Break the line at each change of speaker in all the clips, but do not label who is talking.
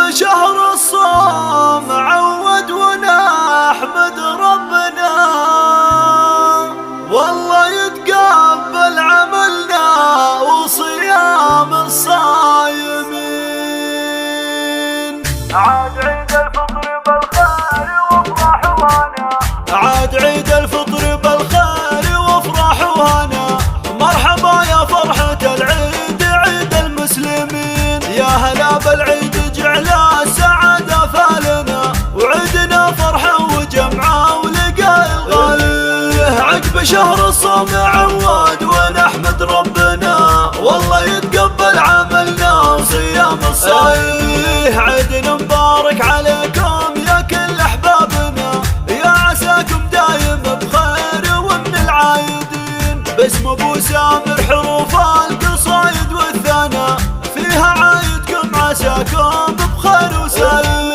بشهر الصوم عود ونحمد ربنا، والله يتقبل عملنا وصيام الصايمين.
عاد عيد الفطر بالخير وافرح وهنا،
عاد عيد الفطر بالخير وافرح وهنا، مرحبا يا فرحة العيد عيد المسلمين. يا هلا بالعيد جعل السعادة فالنا، وعدنا فرحة وجمعة ولقاء الغالي. عقب شهر الصوم عود ونحمد ربنا، والله يتقبل عملنا وصيام الصايمين. عيد مبارك عليكم يا كل احبابنا، يا عساكم دايم بخير ومن العايدين. باسم ابو سامر حروف القصايد والثنا، فيها عايدكم عساكم بخير وسلام.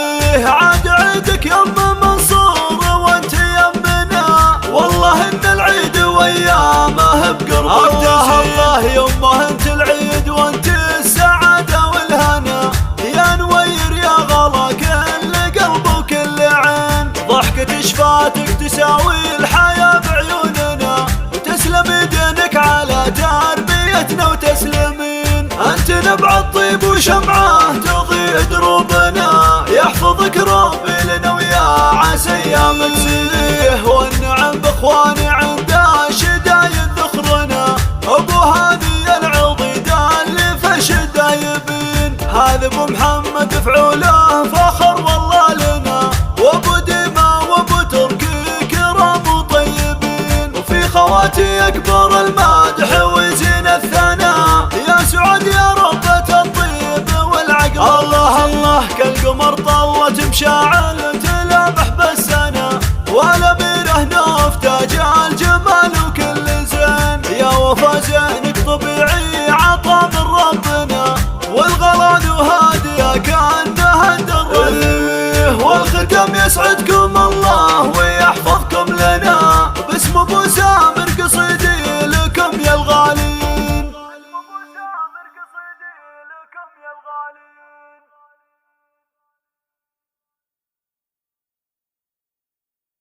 عاد عيدك يم منصور وانت يمنا، والله ان العيد وايامه بقربك تزين. الله يمه انت العيد وانت السعاده والهنا، يا نوير يا غلا كل قلب وكل عين. ضحكة شفاتك تساوي الحياة بعيوننا، وتسلم يدينك على تربيتنا وتسلمين. انت نبع الطيب وشمعة تضيء دروبنا، يحفظك ربي لنا ويا عسى ايامك تزيه. والنعم باخواني عند شدايد ذخرنا، ابو هادي العضيد اللي في الشدايبين. هذا ابو محمد فعوله فخر والله لنا، وابو ديما وابو تركي كرام وطيبين. وفي خواتي اكبر المدح وزين الثناء، يا سعد يا ربة الطيب والعقل. الله الله كالقمر طلت مشاعل تلمح بالسنة، ولا بيره نوف تاج الجمال وكل زين. يا وفا زينك طبيعي عطا من ربنا، والغلان وهادية كأنها الدر. والختم يسعدكم الله ويحفظ